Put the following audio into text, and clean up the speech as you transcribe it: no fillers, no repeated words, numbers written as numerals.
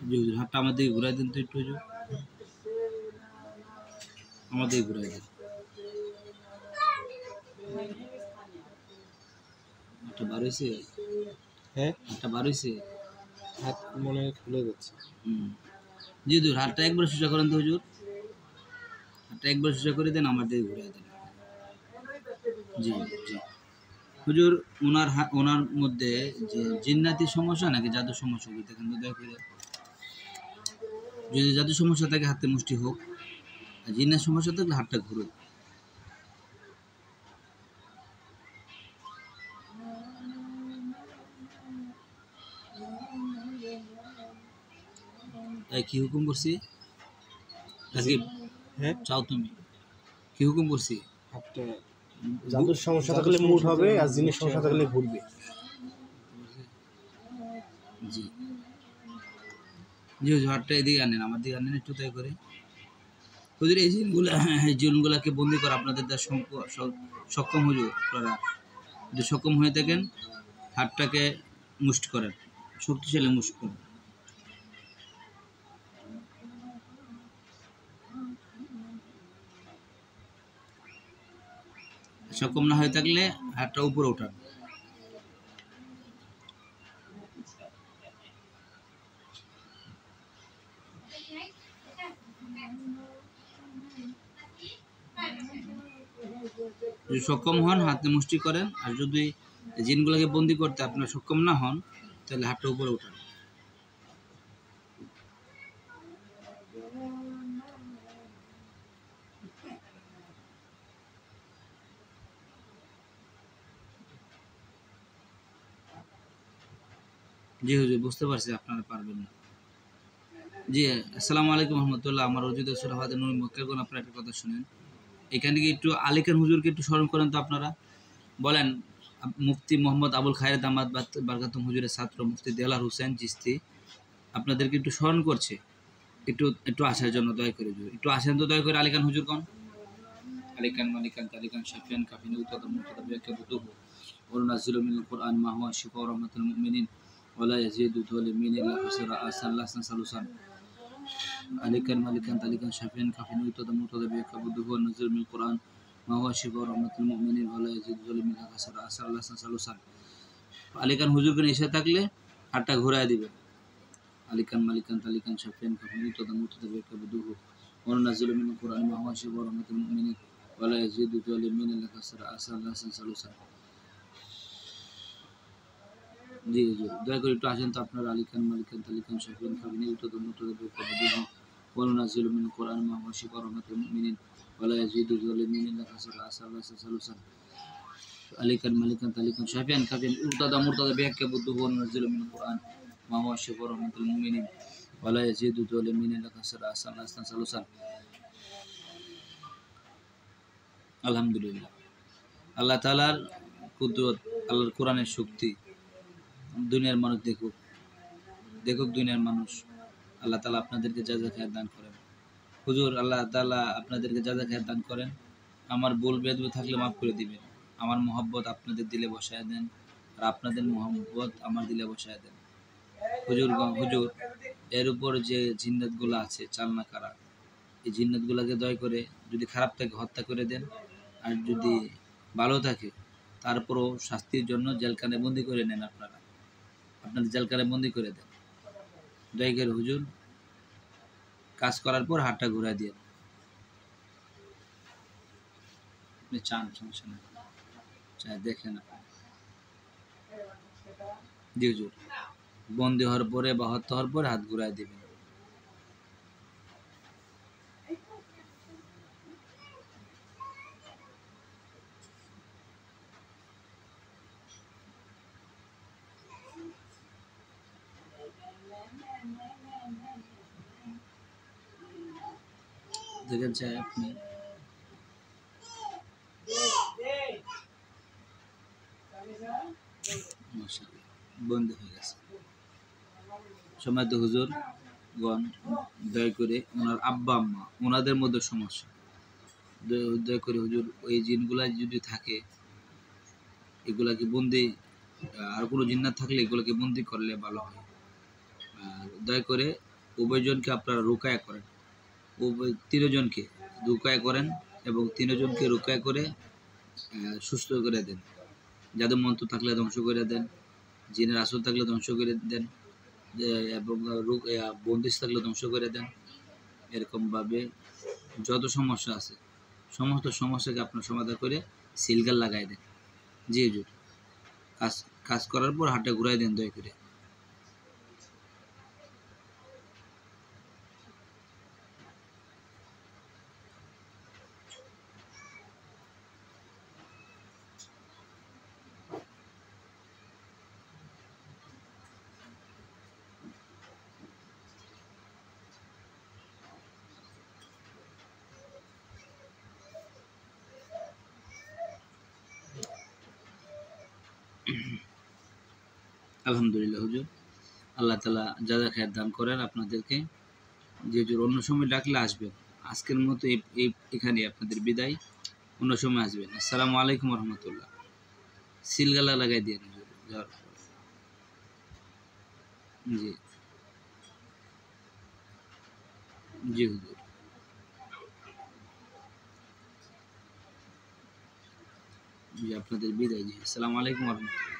জি হুজুর, হাতটা আমার দিকে ঘুরাই দেন তো একটু হুজুর, আমার দিকে ঘুরাই দেন। হাতটা বার হয়েছে? হ্যাঁ, হাতটা বার হয়েছে? হাত মনে হয় খুলে যাচ্ছে। জি হুজুর, হাতটা একবার সোজা করেন তো হুজুর, হাতটা একবার সোজা করে দেন, আমার দিকে ঘুরাই দেন। জি জি হুজুর, ওনার মধ্যে যে জিন্নাতি সমস্যা নাকি জাদু সমস্যা, দেখেন তো দয়া করে। যদি জাদু সমস্যা থাকে হাতে মুষ্টি হোক, আর জিন্নার সমস্যা থাকলে হাতটা ঘুরুক। তাই কি হুকুম করছি? হ্যাঁ, চাও তুমি কি হুকুম করছি? হাতটা জাদুর সমস্যা থাকলে মুড হবে, আর জিনিস সমস্যা থাকলে ঘুরবে। জি জি হুজুর, হাতটা এদিকে আনেন, আমার দিকে আনেন একটু তাই করে। হুজুর, এই জিনগুলাকে বন্দি করা আপনাদের দ্বারা সক্ষম হুজুর, আপনারা যদি সক্ষম হয়ে থাকেন হাতটাকে মুষ্ট করেন, শক্তিশালী মুষ্ট করেন। সক্ষম না হয়ে থাকলে হাতটা উপরে ওঠান। যদি সক্ষম হন হাতে মুষ্টি করেন, আর যদি জিনগুলোকে বন্দি করতে আপনারা সক্ষম না হন তাহলে হাতটা উপরে ওঠান। জি হুজুর, বুঝতে পারছি আপনারা পারবেন না। জি, আসসালামু আলাইকুম রহমতুল্লাহ। আমার অজিত সুরাহাদ নূর মক্কের কোন আপনার একটা কথা শুনেন। এখান থেকে একটু আলিকান হুজুরকে একটু স্মরণ করেন তো আপনারা। বলেন, মুফতি মোহাম্মদ আবুল খায়ের দামাত বারকাতুম হুজুরের ছাত্র মুফতি দেলার হোসেন চিস্তি আপনাদেরকে একটু স্মরণ করছে, একটু একটু আসার জন্য দয়া করে। একটু আসেন তো দয়া করে। আলিকান হুজুর কোন? আলিকান মালিকান তালিকান শাফিয়ান কাফিন উতাদা মুতাদা বিয়াকাবুতুহু ওয়া নাযিলু মিনাল কুরআন মা হুয়া শিফাa'un ওয়া রাহমাতুল মুমিনিন ওয়া লা ইয়াজিদু যালিমিন ইল্লা খাসারা আসাল্লাহু সালুসান। আলিকান মালিকান তালিকান শাফিয়ান কাফিন উতাদা মুতাদা বিয়াকাবুতুহু ওয়া নাযিলু মিনাল কুরআন মা হুয়া শিফাa'un ওয়া রাহমাতুল মুমিনিন ওয়া লা ইয়াজিদু যালিমিন ইল্লা খাসারা আসাল্লাহু সালুসান। আলিকান হুজুরকে এসে থাকলে হাতটা ঘুরায় দিবেন। আলিকান মালিকান তালিকান শাফিয়ান কাফিন উতাদা মুতাদা বিয়াকাবুতুহু ওয়া নাযিলু মিনাল কুরআন মা হুয়া শিফাa'un ওয়া রাহমাতুল মুমিনিন ওয়ালা ইয়াজিদু যালিমিন ইল্লা খাসারা আসাল্লাহু সালুসান। জি জি, দয়া করে একটু আসেন তো আপনারা। আলিকান মালিকান তালিকান শাফিয়ান কাফিন উতাদা মুতাদা বিয়াকাবুতুহু ওয়া নাযিলু মিনাল কুরআন মা হুয়া শিফাa'un ওয়া রাহমাতুল মুমিনিন ওয়ালা ইয়াজিদু যালিমিন ইল্লা খাসারা আসাল্লাহু সালুসান। আলিকান মালিকান তালিকান শাফিয়ান কাফিন উতাদা মুতাদা বিয়াকাবুতুহু ওয়া নাযিলু মিনাল কুরআন মা হুয়া শিফাa'un ওয়া রাহমাতুল মুমিনিন ওয়ালা ইয়াজিদু যালিমিন ইল্লা খাসারা আসাল্লাহু সালুসান। আলহামদুলিল্লাহ, আল্লাহ তাআলার কুদরত, আল্লাহর কোরআনের শক্তি দুনিয়ার মানুষ দেখুক দেখুক, দুনিয়ার মানুষ। আল্লাহ তাআলা আপনাদেরকে জাযা খায়ের দান করেন। হুজুর, আল্লাহ তাআলা আপনাদেরকে জাযা খায়ের দান করেন। আমার ভুল বেয়াদবি থাকলে মাফ করে দিবেন। আমার মহব্বত আপনাদের দিলে বসায় দেন, আর আপনাদের মহব্বত আমার দিলে বসায় দেন। হুজুর, এর উপর যে জিন্নাতগুলো আছে চালনা কারা, এই জিন্নাতগুলোকে দয়া করে যদি খারাপ থাকে হত্যা করে দেন, আর যদি ভালো থাকে তারপরও শাস্তির জন্য জেলখানে বন্দি করে নেন। আপনাদের জেলখানে বন্দি করে দেন দয়া করে। হুজুর, কাজ করার পর হাতটা ঘুরাই দিয়ে আপনি চান, সমস্যা নেই, চাই দেখেন। জি হুজুর, বন্দি হওয়ার পরে বা হত্যা হওয়ার পরে হাত ঘুরাই দিবেন। দেখেন চাই আপনি বন্দি হয়ে গেছে। সম্মানিত হুজুর গণ, দয়া করে ওনার আব্বা আম্মা ওনাদের মধ্যে সমস্যা, দয়া করে হুজুর ওই জিনগুলা যদি থাকে এগুলাকে বন্দি, আর কোনো জিন্নাত থাকলে এগুলোকে বন্দি করলে ভালো হয়। আর দয়া করে উভয়জনকে আপনারা রুকায়া করেন, তিনজনকে রুকায়া করেন এবং তিনজনকে রুকায়া করে সুস্থ করে দেন। জাদু মন্ত্র থাকলে ধ্বংস করে দেন, জিনের আসর থাকলে ধ্বংস করে দেন, এবং বন্দিশ থাকলে ধ্বংস করে দেন। এরকমভাবে যত সমস্যা আছে সমস্ত সমস্যাকে আপনার সমাধান করে সিলগাল লাগাই দেন। জি হুজুর, কাজ কাজ করার পর হাতটা ঘুরাই দেন দয়া করে। আলহামদুলিল্লাহ হুজুর, আল্লাহ তাআলা যাজা খায়ের দান করেন আপনাদেরকে। যে হুজুর অন্য সময় ডাকলে আসবেন, আজকের মতো এখানে আপনাদের বিদায়, অন্য সময় আসবেন। আসসালামু আলাইকুম রহমতুল্লাহ। সিলগালা লাগাই দিয়ে হুজুর যাওয়ার পর। জি জি হুজুর, জি আপনাদের বিদায়। জি আসসালামু আলাইকুম রহমতুল্লাহ।